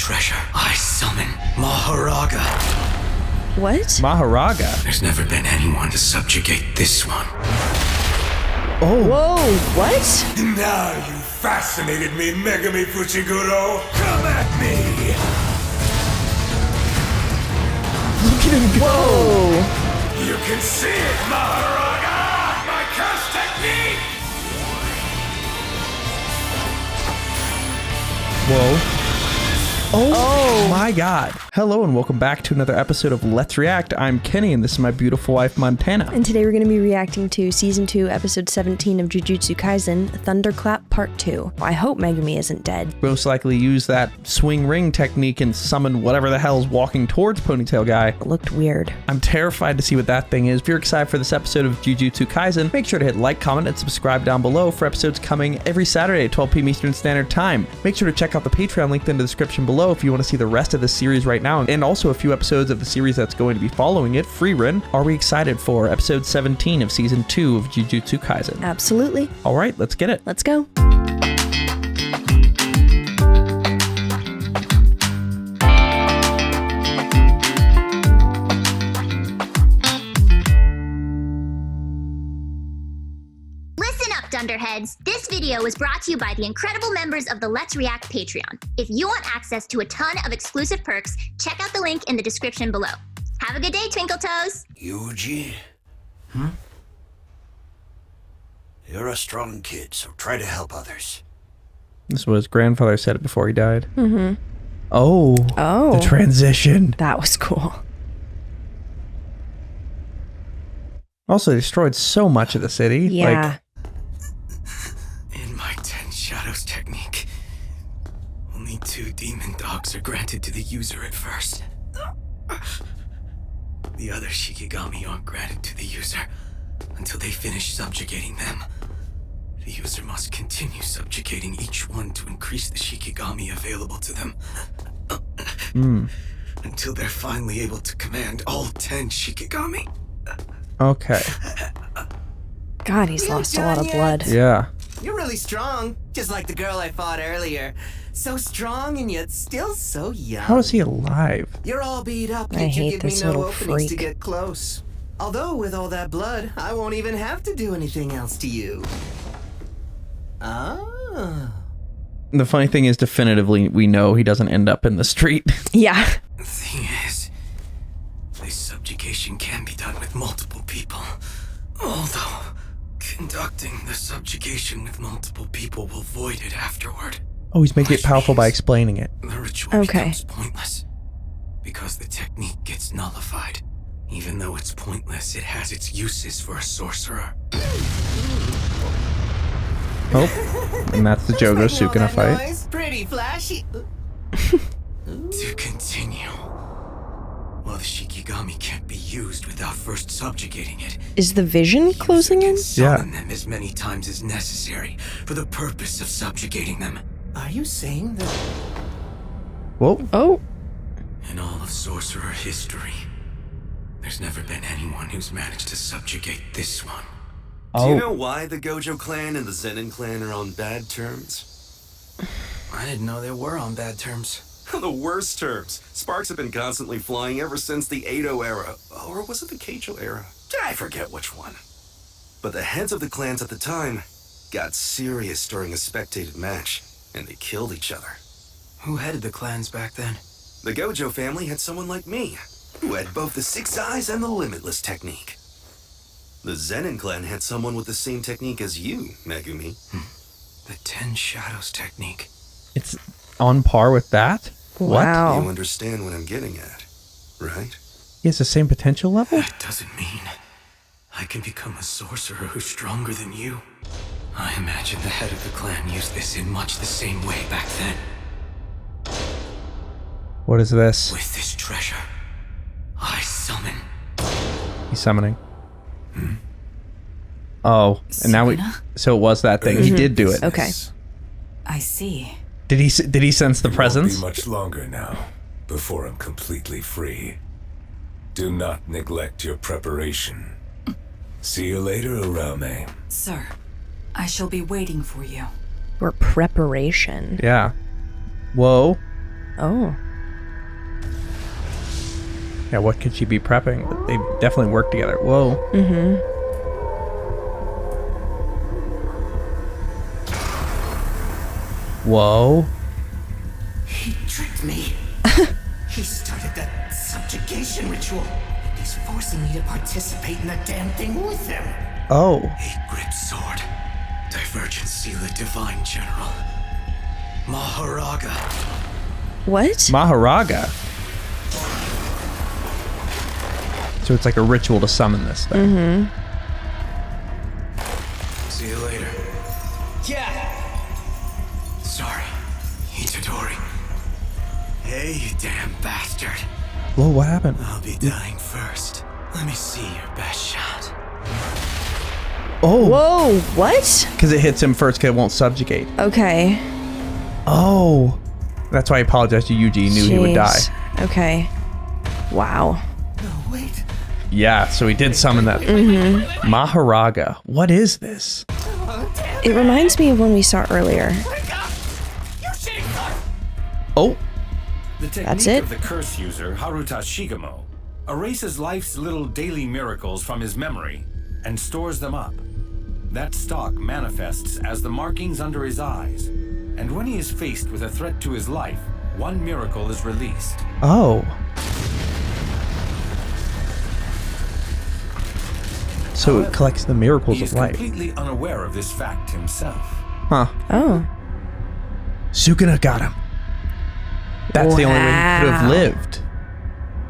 treasure, I summon Mahoraga. What? Mahoraga? There's never been anyone to subjugate this one. Oh. Whoa, what? Now you fascinated me, Megumi Fuchiguro. Come at me! Look at him go! Whoa. You can see it, Mahoraga! My curse technique! Whoa. Oh my god. Hello and welcome back to another episode of Let's React. I'm Kenny and this is my beautiful wife Montana. And today we're going to be reacting to Season 2, Episode 17 of Jujutsu Kaisen, Thunderclap Part 2. I hope Megumi isn't dead. Most likely use that swing ring technique and summon whatever the hell is walking towards Ponytail Guy. It looked weird. I'm terrified to see what that thing is. If you're excited for this episode of Jujutsu Kaisen, make sure to hit like, comment, and subscribe down below for episodes coming every Saturday at 12 p.m. Eastern Standard Time. Make sure to check out the Patreon linked in the description below if you want to see the rest of the series right now, and also a few episodes of the series that's going to be following it, free run. Are we excited for episode 17 of season 2 of Jujutsu Kaisen? Absolutely. All right, let's get it. Let's go. Dunderheads. This video was brought to you by the incredible members of the Let's React Patreon. If you want access to a ton of exclusive perks, check out the link in the description below. Have a good day, Twinkle Toes! Yuji? You're a strong kid, so try to help others. This is what his grandfather said before he died. Mm-hmm. Oh, the transition. That was cool. Also, they destroyed so much of the city. Yeah. In my 10 Shadows technique, only 2 demon dogs are granted to the user at first. The other shikigami aren't granted to the user until they finish subjugating them. The user must continue subjugating each one to increase the shikigami available to them. Until they're finally able to command all 10 shikigami. Okay. God, he's lost a lot of blood. Yeah. You're really strong, just like the girl I fought earlier. So strong and yet still so young. How is he alive? You're all beat up, I yet you hate give me this no little openings to freak. get close. Although with all that blood, I won't even have to do anything else to you. Ah. The funny thing is, definitively, we know he doesn't end up in the street. Yeah. The thing is, this subjugation can be done with multiple people. Although, conducting the subjugation with multiple people will void it afterward. Oh, he's making it powerful by explaining it. The ritual Okay. becomes pointless. Because the technique gets nullified. Even though it's pointless, it has its uses for a sorcerer. Oh, and that's the Jogo Sukuna fight. Noise? Pretty flashy. To continue. While the shikigami can't be used without first subjugating it, Is the vision closing in? can summon them as many times as necessary for the purpose of subjugating them. Are you saying that? Whoa. Oh. In all of sorcerer history, there's never been anyone who's managed to subjugate this one. Do you know why the Gojo clan and the Zenin clan are on bad terms? I didn't know they were on bad terms. The worst terms. Sparks have been constantly flying ever since the Edo era. Or was it the Keijo era? I forget which one. But the heads of the clans at the time got serious during a spectated match, and they killed each other. Who headed the clans back then? The Gojo family had someone like me, who had both the Six Eyes and the Limitless technique. The Zenin clan had someone with the same technique as you, Megumi. The 10 Shadows technique. It's on par with that? Wow. You understand what I'm getting at, right? He has the same potential level? That doesn't mean I can become a sorcerer who's stronger than you. I imagine the head of the clan used this in much the same way back then. What is this? With this treasure, I summon. He's summoning. Oh, and now we... So it was that thing. He did do it. Okay. I see. Did he sense the presence? Won't be much longer now, before I'm completely free. Do not neglect your preparation. See you later, Arame. Sir, I shall be waiting for you. For preparation. Yeah. Whoa. Oh. Yeah, what could she be prepping? But they definitely work together. Whoa. Mm-hmm. Whoa. He tricked me. He started that subjugation ritual. He's forcing me to participate in the damn thing with him. Oh. Eight grip sword. Divergent seal of divine general. Mahoraga. What? Mahoraga. So it's like a ritual to summon this thing. See you later. Yeah. Sorry, Itadori. Hey, you damn bastard. Whoa, what happened? I'll be dying first. Let me see your best shot. Oh. Whoa, what? Because it hits him first because it won't subjugate. Okay. Oh. That's why he apologized to Yuji. He knew he would die. Jeez. Okay. Wow. No, wait. Yeah, so he did summon that. Mahoraga. What is this? It reminds me of when we saw earlier. Oh. The technique That's it? of the curse user, Haruta Shigamo, erases life's little daily miracles from his memory and stores them up. That stock manifests as the markings under his eyes, and when he is faced with a threat to his life, one miracle is released. Oh. So it collects the miracles He of is life. completely unaware of this fact himself. Huh. Oh. Sukuna got him. That's the only way he could have Wow. lived.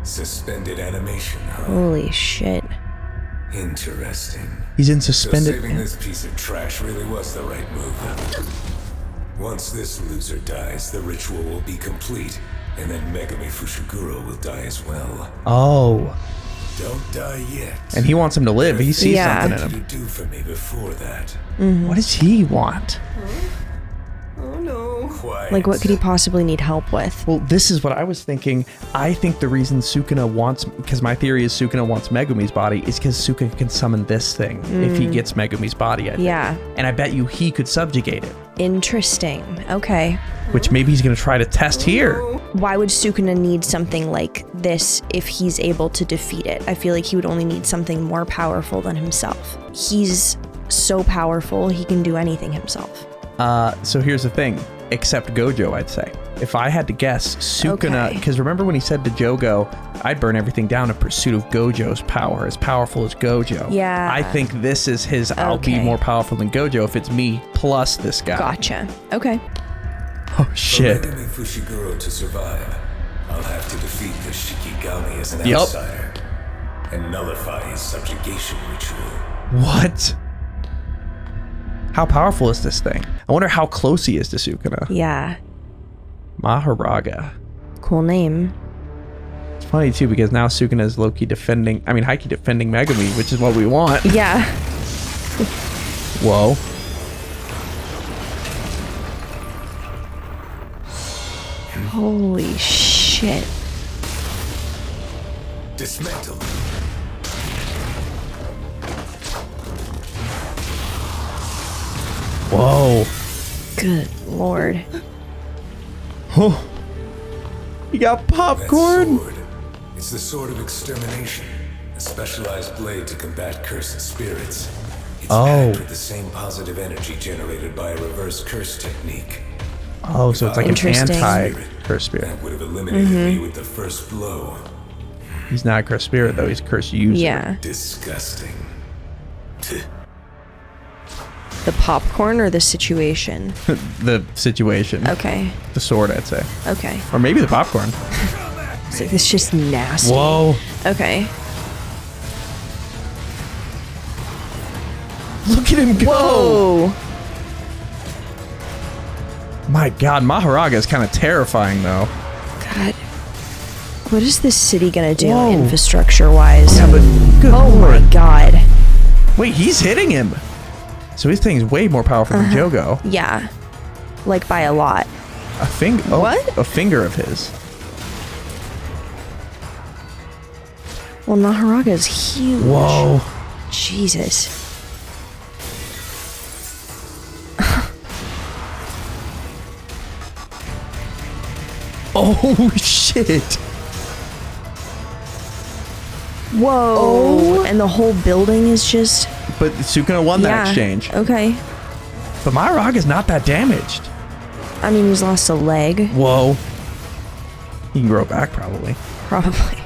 Suspended animation, huh? Holy shit. Interesting. He's in So suspended. saving this piece of trash really was the right move. Once this loser dies, the ritual will be complete, and then Megumi Fushiguro will die as well. Oh. Don't die yet. And he wants him to live. He sees Yeah. something in What did him. you do for me before that? What does he want? Oh no. Quiet. Like, what could he possibly need help with? Well, this is what I was thinking. I think the reason Sukuna wants, because my theory is Sukuna wants Megumi's body, is because Sukuna can summon this thing if he gets Megumi's body, I think. Yeah. And I bet you he could subjugate it, Interesting. Okay. which maybe he's going to try to test here. Why would Sukuna need something like this if he's able to defeat it? I feel like he would only need something more powerful than himself. He's so powerful, he can do anything himself. So here's the thing. Except Gojo, I'd say. If I had to guess, Sukuna, Okay. because remember when he said to Jogo, I'd burn everything down in pursuit of Gojo's power, as powerful as Gojo. Yeah. I think this is his, I'll be Okay. more powerful than Gojo if it's me plus this guy. Gotcha. Okay. Oh, For shit. Megumi Fushiguro to survive, I'll have to defeat the Shikigami as an Yup. outsider and nullify his subjugation ritual. What? How powerful is this thing? I wonder how close he is to Sukuna. Yeah. Mahoraga. Cool name. It's funny too because now Sukuna is low-key defending, high-key defending Megumi, which is what we want. Yeah. Whoa. Holy shit. Dismantle. Whoa. Good lord. Oh. You got That popcorn. sword. It's the sword of extermination. A specialized blade to combat cursed spirits. It's packed with the same positive energy generated by a reverse curse technique. Oh, so it's like an Interesting. anti-curse spirit. That would have eliminated me with the first blow. He's not a cursed spirit though, he's a cursed user. Yeah. Disgusting. The popcorn or the situation? The situation. Okay. The sword, I'd say. Okay. Or maybe the popcorn. It's like, it's just nasty. Whoa. Okay. Look at him go. Whoa. My god, Mahoraga is kind of terrifying though. God. What is this city gonna do Whoa. infrastructure-wise? Yeah, but good Oh my lord. god. Wait, he's hitting him. So his thing's way more powerful than Jogo. Yeah. Like by a lot. A finger. Oh, What? A finger of his. Well, Mahoraga is huge. Whoa. Jesus. Oh, shit. Whoa. Oh. And the whole building is just... But Sukuna won that exchange. Okay. But Mahoraga's not that damaged. I mean, he's lost a leg. Whoa. He can grow back, probably. Probably.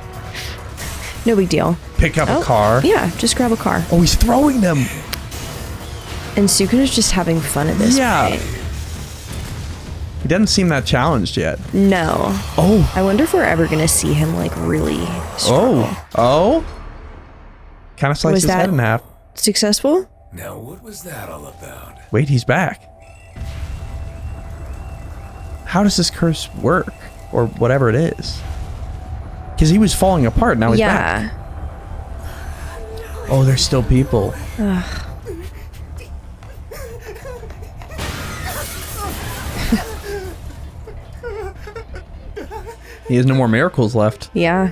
No big deal. Pick up a car. Yeah, just grab a car. Oh, he's throwing them. And Sukuna's just having fun at this point. He doesn't seem that challenged yet. No. Oh. I wonder if we're ever going to see him, like, really struggle. Oh. Kind of sliced his head in half. Successful? Now, what was that all about? Wait, he's back. How does this curse work? Or whatever it is. Because he was falling apart, now he's back. Oh, there's still people. Ugh. He has no more miracles left. Yeah.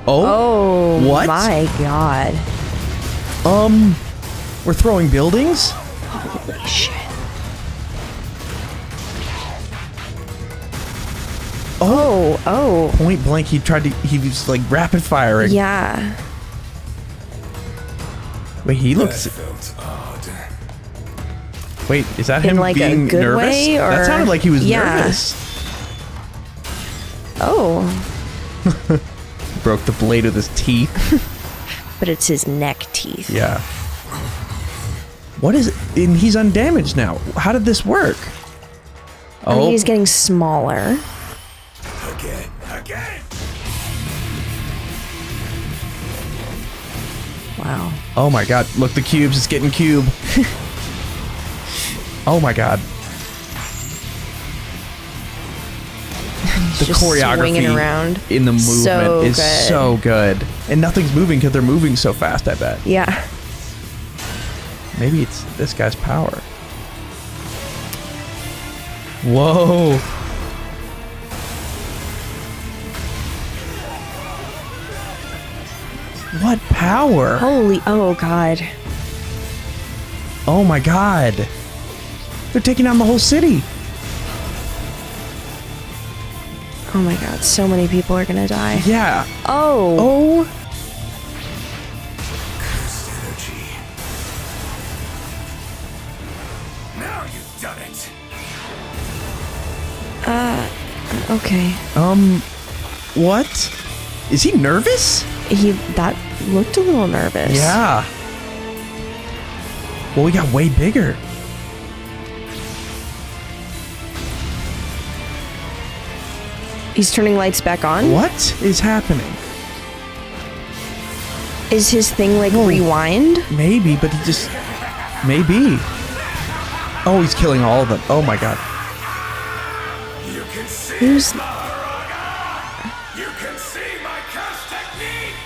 Oh. What? My God. We're throwing buildings? Holy shit. Oh. Point blank, he was like rapid firing. Yeah. Wait, he looks... That felt odd. Wait, is that In him like being a good nervous? way, or... That sounded like he was nervous. Oh. Broke the blade with his teeth. But it's his neck teeth. Yeah. What is it? And he's undamaged now. How did this work? I mean, he's getting smaller. Again. Wow. Oh my God. Look, the cubes. It's getting cube. Oh my God. The choreography around. in the movement is so good. And nothing's moving because they're moving so fast, I bet. Yeah. Maybe it's this guy's power. Whoa. What power? Holy, oh God. Oh my God. They're taking down the whole city. Oh my God, so many people are gonna die. Yeah. Oh. Cursed energy. Now you've done it. Okay. What? Is he nervous? That looked a little nervous. Yeah. Well, we got way bigger. He's turning lights back on? What is happening? Is his thing like rewind? Maybe, but he just... Maybe. Oh, he's killing all of them. Oh my God. You can see Who's... Mahoraga. You can see my curse technique.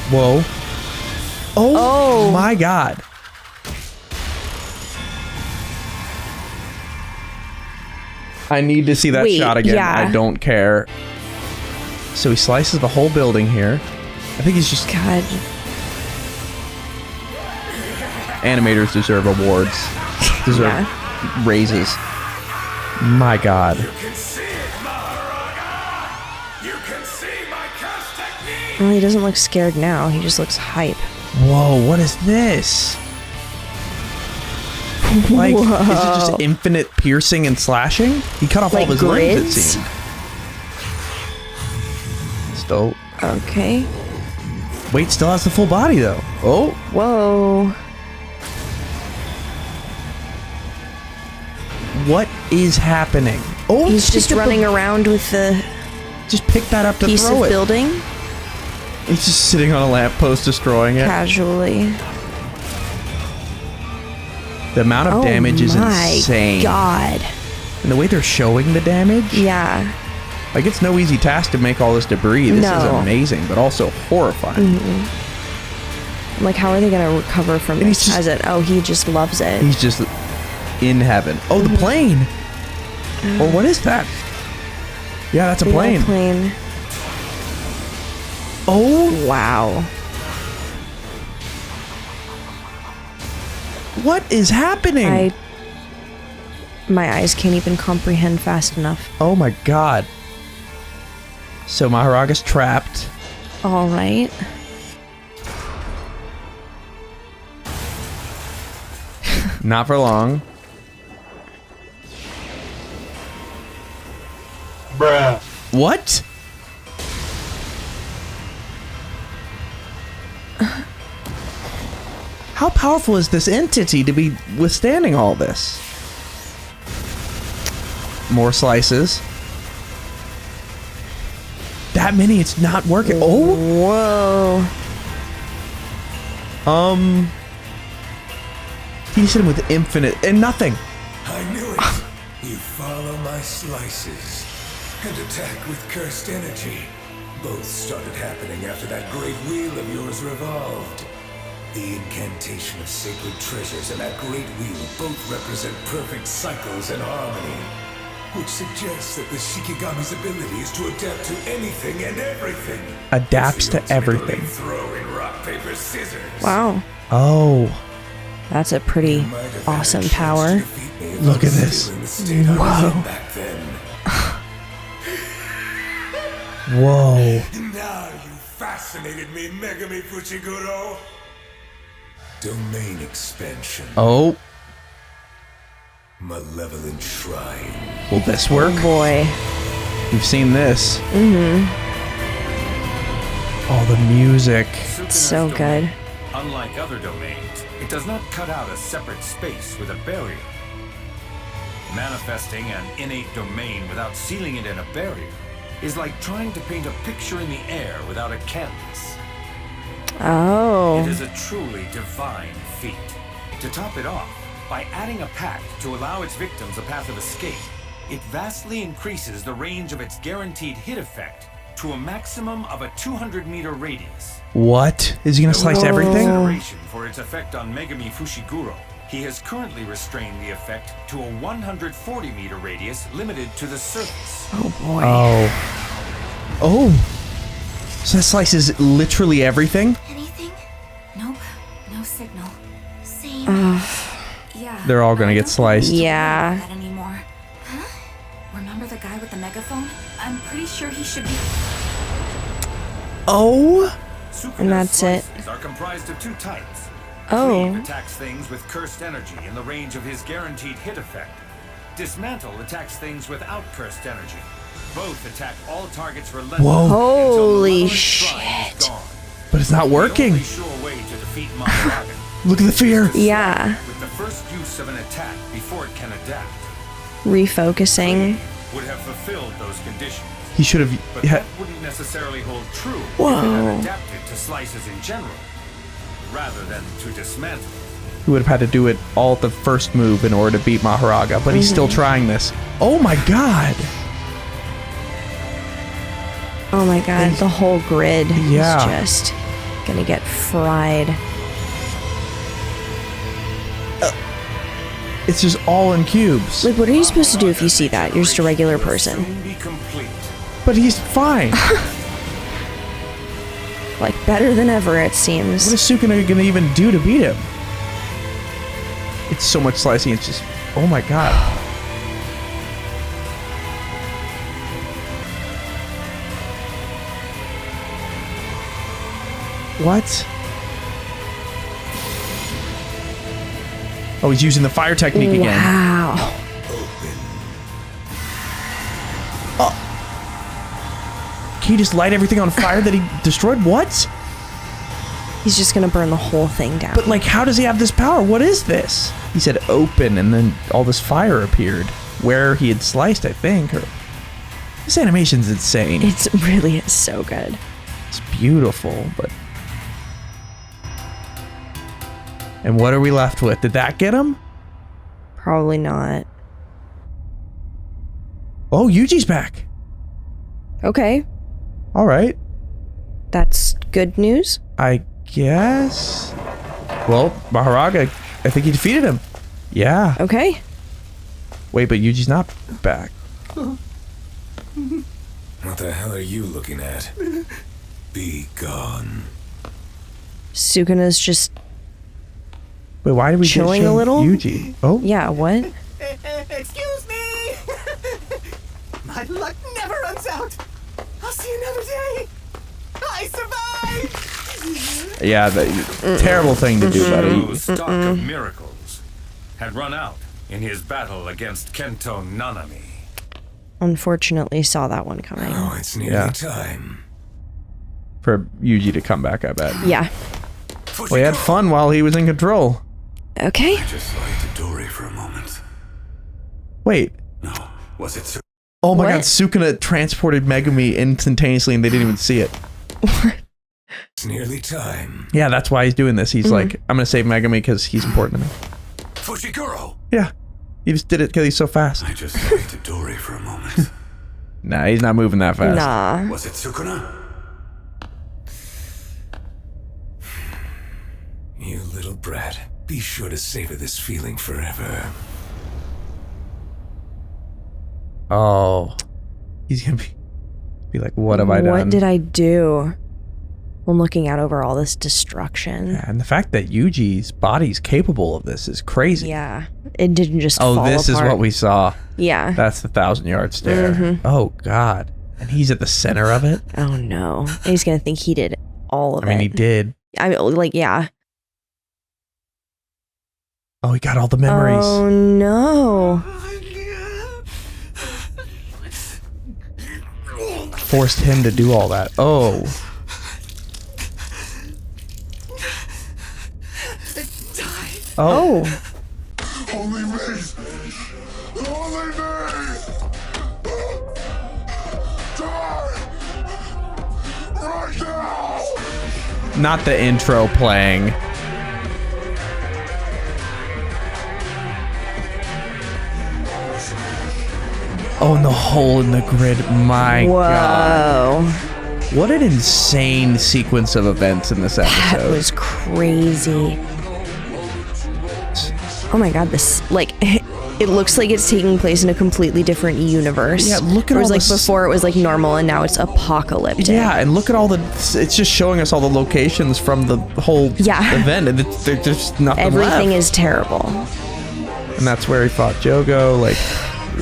Whoa. Oh my God. I need to see that shot again. Yeah. I don't care. So he slices the whole building here. I think he's just... God. Animators deserve awards. Deserve raises. My God. You can see it, Mahoraga. You can see my curse technique. Well, he doesn't look scared now. He just looks hype. Whoa, what is this? Like, is it just infinite piercing and slashing? He cut off all of his limbs, it seemed. Still. Okay. Wait, still has the full body, though. Oh. Whoa. What is happening? Oh, he's just running around with the... Just pick that up to piece throw of it. building. He's just sitting on a lamppost destroying it. Casually. The amount of damage is insane. Oh my God. And the way they're showing the damage. Yeah. Like, it's no easy task to make all this debris. This is amazing, but also horrifying. Mm-hmm. Like, how are they going to recover from this? He just loves it. He's just in heaven. Oh, the plane. Or what is that? Yeah, that's a plane. Plane. Oh. Wow. What is happening? My eyes can't even comprehend fast enough. Oh my god. So Mahoraga's trapped. All right. Not for long. Bruh. What? How powerful is this entity to be withstanding all this? More slices. That many, it's not working. Oh! Whoa. He's hit him with infinite and nothing. I knew it. You follow my slices and attack with cursed energy. Both started happening after that great wheel of yours revolved. The incantation of sacred treasures and that great wheel both represent perfect cycles and harmony, which suggests that the shikigami's ability is to adapt to anything and everything. Adapts to everything. Throw in rock, paper, scissors. Wow. Oh. That's a pretty awesome power. Look at this. Whoa. Whoa. Now you fascinated me, Megumi Fushiguro. Domain expansion. Oh. Malevolent Shrine. Will this work? Oh boy. We've seen this. Oh, the music. It's so good. Unlike other domains, it does not cut out a separate space with a barrier. Manifesting an innate domain without sealing it in a barrier is like trying to paint a picture in the air without a canvas. Oh. It is a truly divine feat. To top it off, by adding a pact to allow its victims a path of escape, it vastly increases the range of its guaranteed hit effect to a maximum of a 200-meter radius. What? Is he gonna slice everything? Consideration for its effect on Megumi Fushiguro, he has currently restrained the effect to a 140-meter radius limited to the surface. Oh boy. Oh. Oh. So that slices literally everything? Anything? Nope. No signal. Same. Yeah. They're all gonna get sliced. Yeah. Not anymore. Huh? Remember the guy with the megaphone? I'm pretty sure he should be. Oh. And that's it. Slices are comprised of two types. Oh. Cleave attacks things with cursed energy in the range of his guaranteed hit effect. Dismantle attacks things without cursed energy. Both attack all targets relentlessly. Whoa. Holy until the Malevolent Shrine is gone. But it's not working. The only sure way to defeat Mahoraga Look at the fear. Yeah. with the first use of an attack before it can adapt. Refocusing. Would have fulfilled those conditions. He should have. But Yeah. that wouldn't necessarily hold true if Whoa. it had adapted to slices in general, rather than to dismantle. He would have had to do it all at the first move in order to beat Mahoraga, but he's still trying this. Oh my god. Oh my god. The whole grid Yeah. is just gonna get fried. It's just all in cubes. Like, what are you supposed to do if you see that? You're just a regular person. Soon be complete. But he's fine. Like, better than ever, it What seems. is Sukuna gonna even do to beat him? It's so much slicing, it's just. Oh my god. What? Oh, he's using the fire technique again. Wow. Can he just light everything on fire that he destroyed? What? He's just gonna burn the whole thing down. But like, how does he have this power? What is this? He said open, and then all this fire appeared where he had sliced, I think. Or this animation's insane. It really is so good. It's beautiful, but. And what are we left with? Did that get him? Probably not. Oh, Yuji's back. Okay. All right. That's good news. I guess. Well, Mahoraga, I think he defeated him. Yeah. Okay. Wait, but Yuji's not back. What the hell are you looking at? Be gone. Sukuna's just Wait, why did we chilling get a little? Yuji? Oh. Yeah, what? Excuse me! My luck never runs out! I'll see you another day! I survived! Yeah, terrible thing to do, buddy. Whose stock of miracles had run out in his battle against Kento Nanami. Unfortunately, saw that one coming. Oh, it's nearly time. For Yuji to come back, I bet. Yeah. Well, he had fun while he was in control. Okay. I just liked Dori for a moment. Wait. No, was it? Oh my What? god, Sukuna transported Megumi instantaneously and they didn't even see it. It's nearly time. Yeah, that's why he's doing this. He's like, I'm gonna save Megumi because he's important to me. Fushiguro! Yeah. He just did it because he's so fast. I just liked Dori for a moment. Nah, he's not moving that fast. Nah. Was it Sukuna? You little brat. Be sure to savor this feeling forever. Oh. He's gonna be like, what have I done? What did I do? When looking out over all this destruction. Yeah, and the fact that Yuji's body's capable of this is crazy. Yeah. It didn't just fall this apart. is what we saw. Yeah. That's the 1,000-yard stare. Oh, God. And he's at the center of it? Oh, no. And he's going to think he did all of it. I mean, he did. I mean, like, yeah. Oh, he got all the memories. Oh, no. Forced him to do all that. Oh. Oh. Only me! Only me! Die! Right now! Not the intro playing. Oh, and the hole in the grid. My God. Whoa. What an insane sequence of events in this episode. That was crazy. Oh my God, this, like, it looks like it's taking place in a completely different universe. Yeah, look at Whereas, all like, the before it was, like, normal, and now it's apocalyptic. Yeah, and look at all the... It's just showing us all the locations from the whole event, and there's just nothing Everything left. is terrible. And that's where he fought Jogo. Like,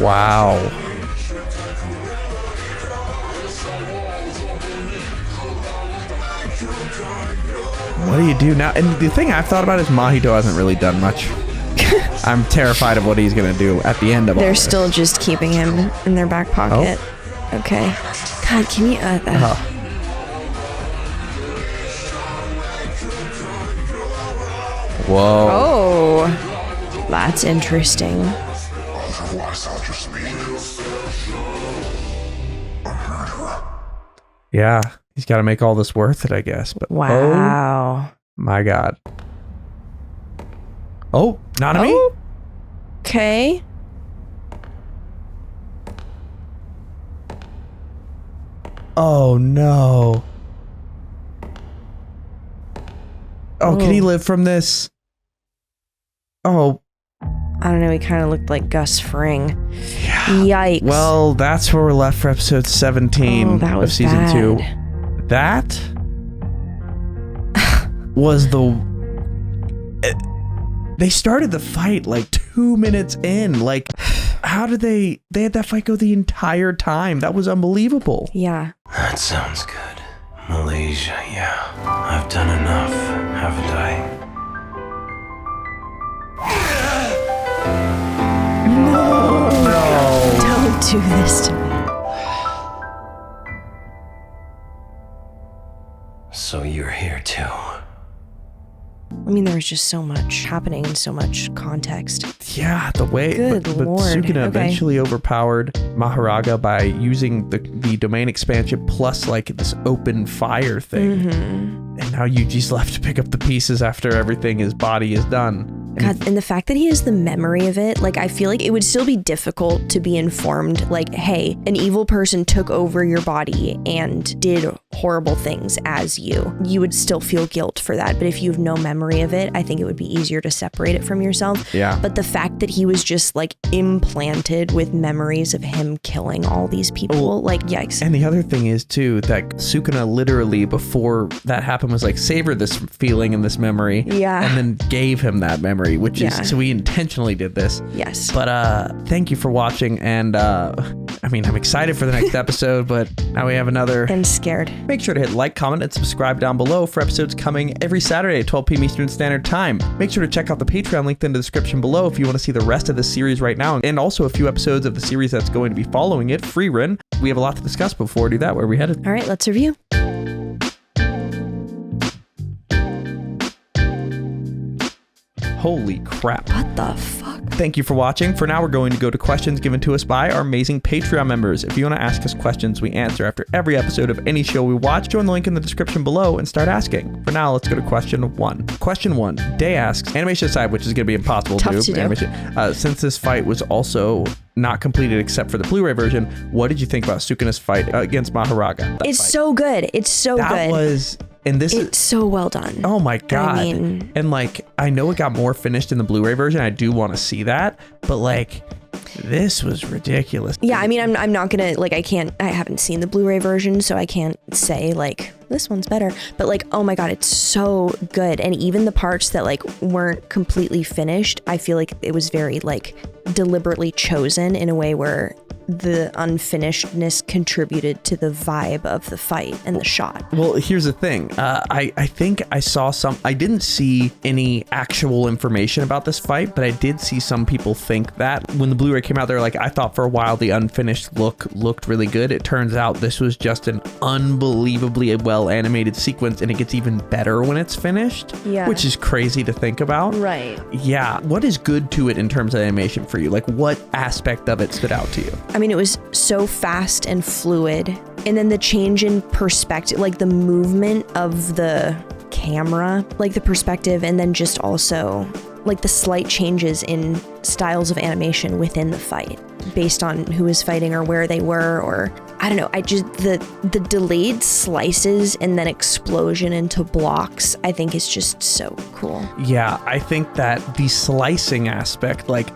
wow. What do you do now? And the thing I've thought about is Mahito hasn't really done much. I'm terrified of what he's going to do at the end of all They're this. still just keeping him in their back pocket. Okay. God, can you... Whoa. Oh. That's interesting. Yeah, he's got to make all this worth it, I guess. But Wow. Oh, my God. Oh, Nanami? Oh. Okay. Oh, no. Oh, can he live from this? Oh. I don't know, he kind of looked like Gus Fring. Yeah. Yikes. Well, that's where we're left for episode 17 that was of season bad. 2. That was the... They started the fight like 2 minutes in. Like, how did they had that fight go the entire time? That was unbelievable. Yeah. That sounds good. Malaysia, yeah. I've done enough, haven't I? No. Don't do this to me. So you're here too. I mean, there was just so much happening and so much context. Yeah, the way... Good but Lord. Sukuna Okay. eventually overpowered Mahoraga by using the domain expansion plus like this open fire thing. Mm-hmm. And now Yuji's left to pick up the pieces after everything his body is done. God, and the fact that he has the memory of it, like I feel like it would still be difficult to be informed, like, hey, an evil person took over your body and did horrible things as you. You would still feel guilt for that. But if you have no memory of it, I think it would be easier to separate it from yourself. Yeah. But the fact that he was just like implanted with memories of him killing all these people, like, yikes. And the other thing is too, that Sukuna literally before that happened was like, savor this feeling and this memory. Yeah. And then gave him that memory, which is, so we intentionally did this. Yes. But thank you for watching. And I mean, I'm excited for the next episode, but now we have another. I'm scared. Make sure to hit like, comment, and subscribe down below for episodes coming every Saturday at 12 p.m. Eastern Standard Time. Make sure to check out the Patreon linked in the description below if you want to see the rest of the series right now, and also a few episodes of the series that's going to be following it, free run. We have a lot to discuss before we do that. Where are we headed? All right, let's review. Holy crap. What the fuck? Thank you for watching. For now, we're going to go to questions given to us by our amazing Patreon members. If you want to ask us questions we answer after every episode of any show we watch, join the link in the description below and start asking. For now, let's go to question 1. Question 1. Day asks, animation aside, which is going to be impossible Tough to to do. Animation, since this fight was also not completed except for the Blu-ray version, what did you think about Sukuna's fight against Mahoraga? It's so good. It's so good. That was... And this it's so well done. Oh my God. I mean, and like, I know it got more finished in the Blu-ray version. I do want to see that, but like, this was ridiculous. Yeah, I mean, I'm not gonna, like, I haven't seen the Blu-ray version, so I can't say like this one's better, but like, oh my God, it's so good. And even the parts that like weren't completely finished, I feel like it was very like deliberately chosen in a way where the unfinishedness contributed to the vibe of the fight and the shot. Well, here's the thing. I think I saw I didn't see any actual information about this fight, but I did see some people think that when the Blu-ray came out, they're like, I thought for a while the unfinished look looked really good. It turns out this was just an unbelievably well animated sequence, and it gets even better when it's finished, which is crazy to think about. Right. Yeah. What is good to it in terms of animation for you? Like, what aspect of it stood out to you? I mean, it was so fast and fluid. And then the change in perspective, like the movement of the camera, like the perspective, and then just also like the slight changes in styles of animation within the fight based on who was fighting or where they were, or I don't know. I just, the delayed slices and then explosion into blocks, I think is just so cool. Yeah, I think that the slicing aspect, like,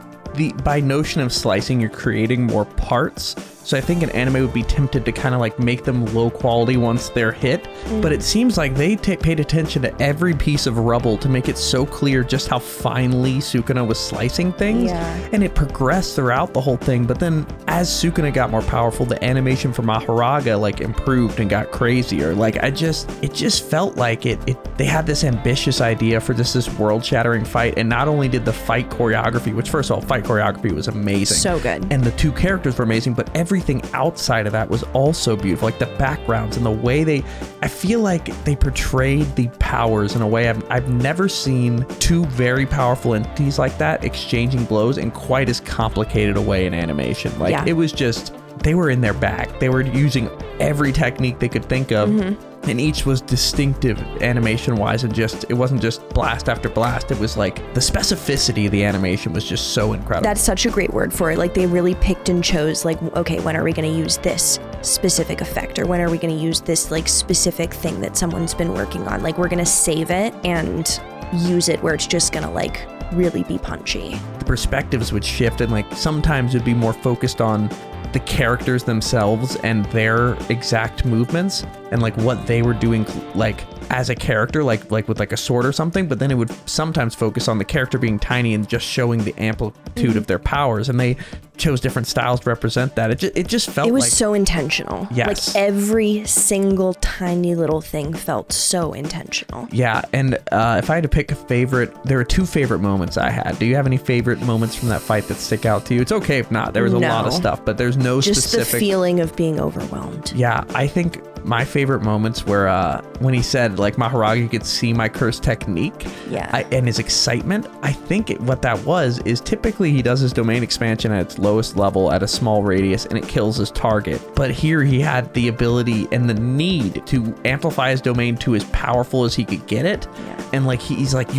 by notion of slicing, you're creating more parts. So I think an anime would be tempted to kind of like make them low quality once they're hit. But it seems like they paid attention to every piece of rubble to make it so clear just how finely Sukuna was slicing things. Yeah. And it progressed throughout the whole thing. But then as Sukuna got more powerful, the animation for Mahoraga like improved and got crazier. Like it just felt like they had this ambitious idea for this world shattering fight. And not only did the fight choreography, which first of all, fight choreography was amazing. So good. And the two characters were amazing, but everything outside of that was also beautiful. Like the backgrounds and the way I feel like they portrayed the powers in a way I've never seen two very powerful entities like that exchanging blows in quite as complicated a way in animation. Like it was just, they were in their bag. They were using every technique they could think of. And each was distinctive animation wise, and it wasn't just blast after blast. It was like the specificity of the animation was just so incredible. That's such a great word for it. Like they really picked and chose, like, okay, when are we going to use this specific effect, or when are we going to use this like specific thing that someone's been working on? Like we're going to save it and use it where it's just going to like really be punchy. The perspectives would shift, and like sometimes it'd be more focused on the characters themselves and their exact movements and like what they were doing like as a character, like with like a sword or something, but then it would sometimes focus on the character being tiny and just showing the amplitude of their powers, and they chose different styles to represent that. It just felt like... It was so intentional. Yes. Like every single tiny little thing felt so intentional. Yeah, and if I had to pick a favorite, there are two favorite moments I had. Do you have any favorite moments from that fight that stick out to you? It's okay if not. There was a lot of stuff, but there's no just specific... the feeling of being overwhelmed. Yeah, I think my favorite moments were when he said, like, Mahoraga, you could see my curse technique. Yeah. And his excitement. I think what that was is typically he does his domain expansion at its lowest level at a small radius and it kills his target. But here he had the ability and the need to amplify his domain to as powerful as he could get it. Yeah. And like he's like,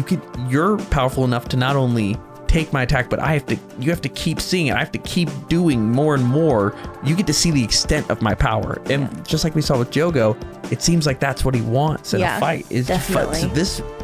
you're powerful enough to not only take my attack, but you have to keep seeing it. I have to keep doing more and more. You get to see the extent of my power. And just like we saw with Jogo, it seems like that's what he wants in a fight. Is definitely.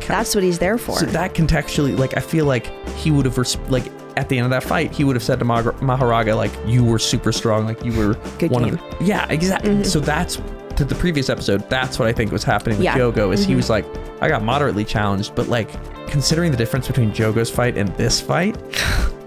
That's what he's there for. So that contextually, like, I feel like he would have, like, at the end of that fight, he would have said to Mahoraga, like, you were super strong, like, you were good one game. of the, yeah, exactly. So that's, to the previous episode, that's what I think was happening with Jogo, is he was like, I got moderately challenged, but like, considering the difference between Jogo's fight and this fight,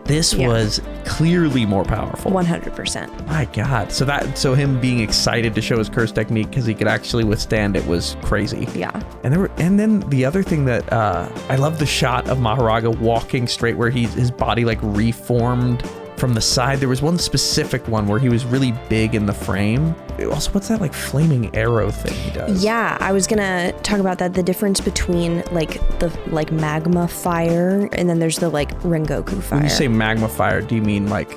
this was clearly more powerful. 100%. My God. So him being excited to show his curse technique because he could actually withstand it was crazy. Yeah. And then the other thing that I love the shot of Mahoraga walking straight where his body like reformed from the side. There was one specific one where he was really big in the frame. Also, what's that like flaming arrow thing he does? Yeah, I was gonna talk about that. The difference between like the like magma fire and then there's the like Rengoku fire. When you say magma fire, do you mean like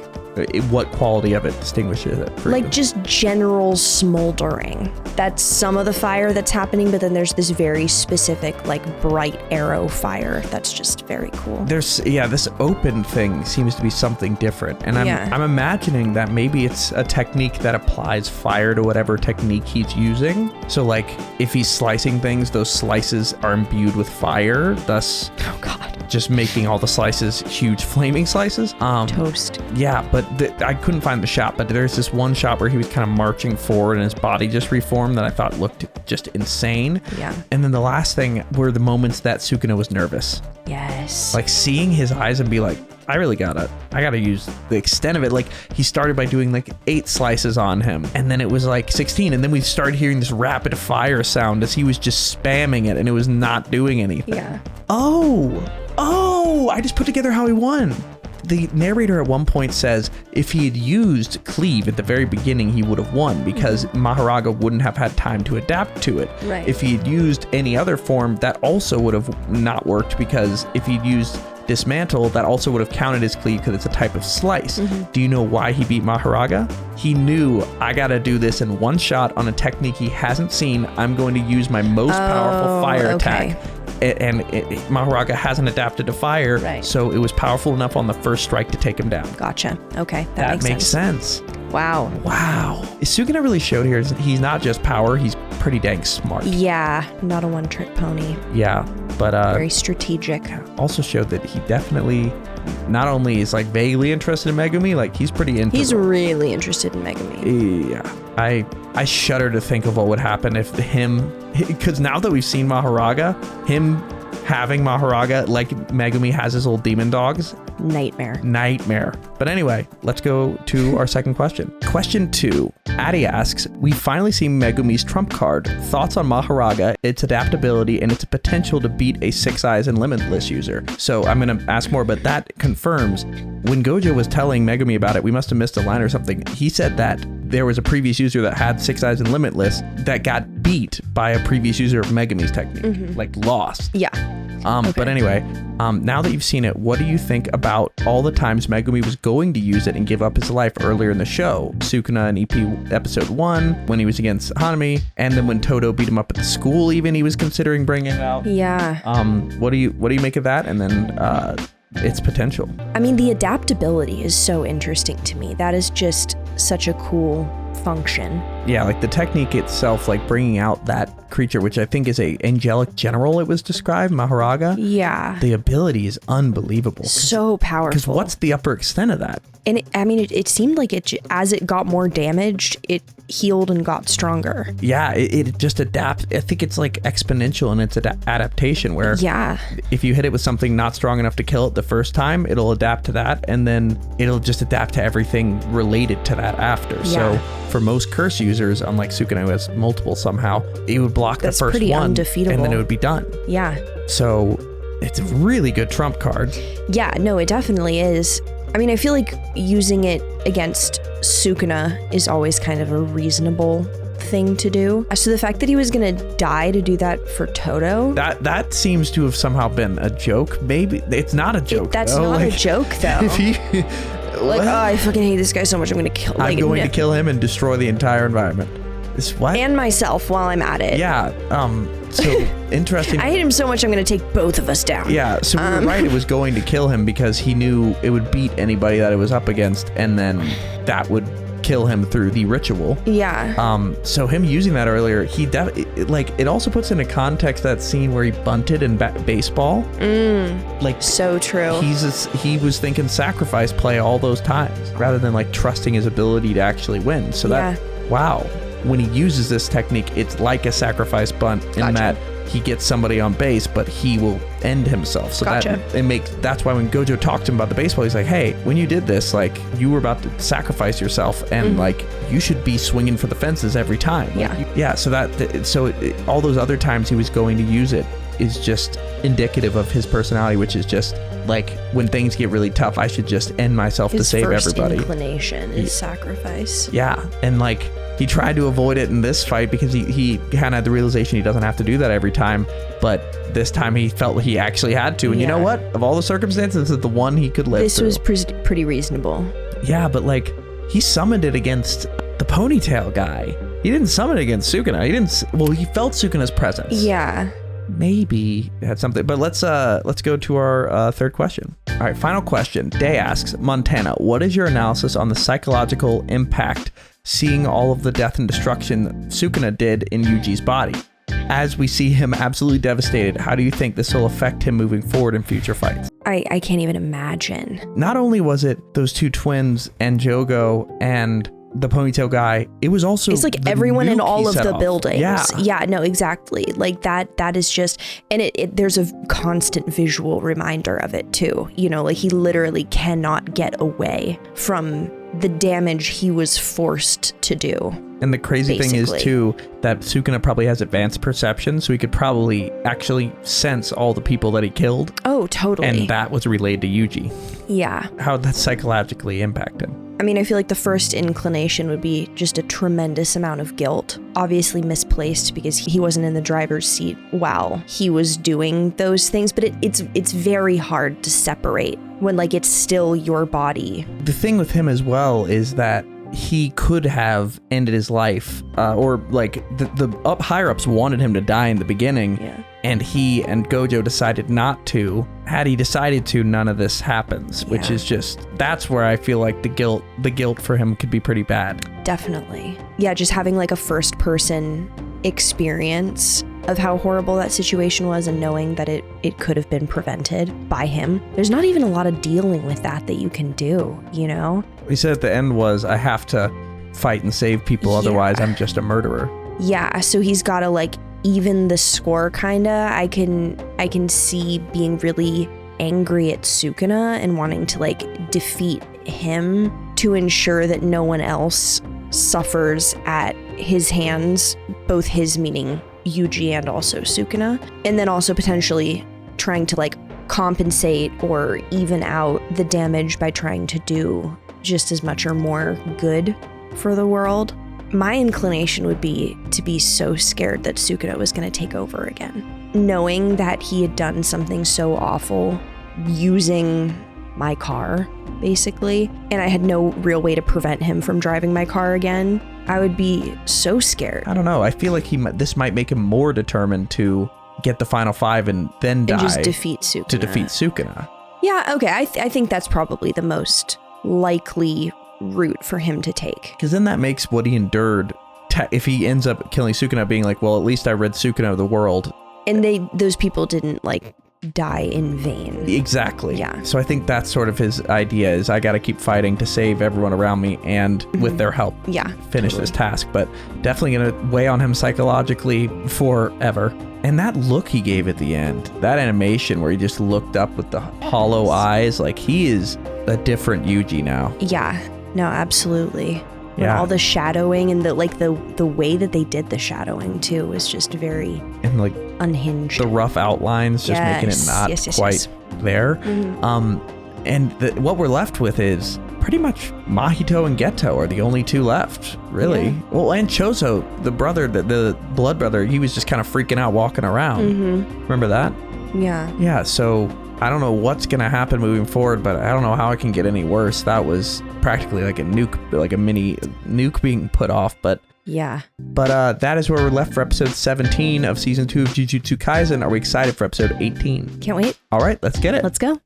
what quality of it distinguishes it for like you? just general smoldering. That's some of the fire that's happening, but then there's this very specific like bright arrow fire that's just very cool. There's this open thing seems to be something different, and I'm imagining that maybe it's a technique that applies fire to whatever technique he's using. So like if he's slicing things, those slices are imbued with fire, thus just making all the slices huge flaming slices. Toast. Yeah, but I couldn't find the shot, but there's this one shot where he was kind of marching forward and his body just reformed that I thought looked just insane. Yeah. And then the last thing were the moments that Sukuna was nervous. Yes. Like seeing his eyes and be like, I gotta use the extent of it. Like he started by doing like 8 slices on him and then it was like 16. And then we started hearing this rapid fire sound as he was just spamming it and it was not doing anything. Yeah. Oh, I just put together how he won. The narrator at one point says if he had used Cleave at the very beginning, he would have won because Mahoraga wouldn't have had time to adapt to it. Right. If he had used any other form, that also would have not worked because if he'd used Dismantle, that also would have counted as Cleave because it's a type of slice. Do you know why he beat Mahoraga? He knew, I gotta do this in one shot on a technique he hasn't seen. I'm going to use my most powerful fire attack. And Mahoraga hasn't adapted to fire, so it was powerful enough on the first strike to take him down. Gotcha. Okay, that makes sense. Wow. Sukuna really showed here he's not just power, he's pretty dang smart. Yeah, not a one-trick pony. Yeah, but very strategic. Also showed that he definitely not only is like vaguely interested in Megumi, like he's pretty into. He's really interested in Megumi. Yeah, I shudder to think of what would happen if because now that we've seen Mahoraga, him having Mahoraga like Megumi has his old demon dogs. Nightmare. But anyway, let's go to our second question. Question 2. Addie asks, we finally see Megumi's trump card. Thoughts on Mahoraga, its adaptability, and its potential to beat a 6 Eyes and Limitless user. So I'm going to ask more, but that confirms when Gojo was telling Megumi about it, we must have missed a line or something. He said that there was a previous user that had 6 Eyes and Limitless that got beat by a previous user of Megumi's technique, like lost. Yeah. But anyway, now that you've seen it, what do you think about all the times Megumi was going to use it and give up his life earlier in the show? Sukuna in EP episode 1, when he was against Hanami, and then when Todo beat him up at the school, even he was considering bringing it out. Yeah. What do you make of that? And then its potential. I mean, the adaptability is so interesting to me. That is just such a cool function. Yeah, like the technique itself, like bringing out that creature, which I think is a angelic general, it was described, Mahoraga. Yeah. The ability is unbelievable. So powerful. Because what's the upper extent of that? And it seemed like as it got more damaged, it healed and got stronger. Yeah, it just adapts. I think it's like exponential in its adaptation, where if you hit it with something not strong enough to kill it the first time, it'll adapt to that, and then it'll just adapt to everything related to that after. Yeah. So for most curse users, unlike Sukuna who has multiple somehow, it would block the first pretty one, undefeatable. and then it would be done. Yeah. So it's a really good trump card. Yeah, no, it definitely is. I mean, I feel like using it against Sukuna is always kind of a reasonable thing to do. So the fact that he was gonna die to do that for Todo, that seems to have somehow been a joke. Maybe it's not a joke. That's not a joke though. If he, like, oh, I fucking hate this guy so much, I'm gonna kill. I'm going to kill him and destroy the entire environment. This what? And myself while I'm at it. Yeah. So interesting. I hate him so much, I'm gonna take both of us down. Yeah. So we were right. It was going to kill him because he knew it would beat anybody that it was up against, and then that would kill him through the ritual. Yeah. So him using that earlier, it also puts into context that scene where he bunted in baseball. Like, so true. He was thinking sacrifice play all those times rather than like trusting his ability to actually win. So wow, when he uses this technique, it's like a sacrifice bunt in that he gets somebody on base, but he will end himself. So that's why when Gojo talked to him about the baseball, he's like, hey, when you did this, like, you were about to sacrifice yourself, and like, you should be swinging for the fences every time. Yeah. So all those other times he was going to use it is just indicative of his personality, which is just like, when things get really tough, I should just end myself to save everybody. His first inclination is sacrifice. Yeah, and like, he tried to avoid it in this fight because he kind of had the realization he doesn't have to do that every time, but this time he felt he actually had to. And you know what? Of all the circumstances, this is the one he could live through. This was pretty reasonable. Yeah, but like, he summoned it against the ponytail guy. He didn't summon it against Sukuna. He felt Sukuna's presence. Yeah. Maybe it had something, but let's go to our third question. All right, final question. Day asks, Montana, what is your analysis on the psychological impact seeing all of the death and destruction Sukuna did in Yuji's body? As we see him absolutely devastated, how do you think this will affect him moving forward in future fights? I can't even imagine. Not only was it those two twins and Jogo and the ponytail guy, it's like everyone in all of the buildings. Yeah, no, exactly. Like that is just, and there's a constant visual reminder of it too. You know, like, he literally cannot get away from the damage he was forced to do. And the crazy thing is too that Sukuna probably has advanced perception, so he could probably actually sense all the people that he killed. Oh, totally. And that was relayed to Yuji. Yeah. How did that psychologically impact him? I mean, I feel like the first inclination would be just a tremendous amount of guilt. Obviously misplaced because he wasn't in the driver's seat while he was doing those things, but it's very hard to separate when, like, it's still your body. The thing with him as well is that he could have ended his life, or like the higher ups wanted him to die in the beginning, and he and Gojo decided not to. Had he decided to, none of this happens, which is just, that's where I feel like the guilt for him could be pretty bad. Definitely. Yeah, just having like a first person experience of how horrible that situation was and knowing that it could have been prevented by him. There's not even a lot of dealing with that you can do, you know? What he said at the end was, I have to fight and save people, otherwise I'm just a murderer. Yeah, so he's got to like even the score kinda. I can see being really angry at Sukuna and wanting to like defeat him to ensure that no one else suffers at his hands, both his meaning Yuji and also Sukuna, and then also potentially trying to like compensate or even out the damage by trying to do just as much or more good for the world. My inclination would be to be so scared that Sukuna was going to take over again, knowing that he had done something so awful using my car, basically, and I had no real way to prevent him from driving my car again. I would be so scared. I don't know. I feel like this might make him more determined to get the final five and then die. And just defeat Sukuna. To defeat Sukuna. Yeah, okay. I think that's probably the most likely route for him to take. Because then that makes what he endured, if he ends up killing Sukuna, being like, well, at least I rid Sukuna of the world. And those people didn't like die in vain. Exactly. Yeah. So I think that's sort of his idea, is I got to keep fighting to save everyone around me and with their help finish this task. But definitely going to weigh on him psychologically forever. And that look he gave at the end, that animation where he just looked up with the hollow eyes, like, he is a different Yuji now. Yeah. No, absolutely. Yeah. All the shadowing and the way that they did the shadowing too was just very unhinged. The rough outlines just making it not quite there. Mm-hmm. And what we're left with is pretty much Mahito and Geto are the only two left, really. Yeah. Well, and Chozo, the brother, the blood brother, he was just kind of freaking out walking around. Remember that? Yeah. Yeah, so I don't know what's going to happen moving forward, but I don't know how it can get any worse. That was practically like a nuke, like a mini nuke being put off, but yeah. But that is where we're left for episode 17 of season 2 of Jujutsu Kaisen. Are we excited for episode 18? Can't wait. All right, let's get it. Let's go.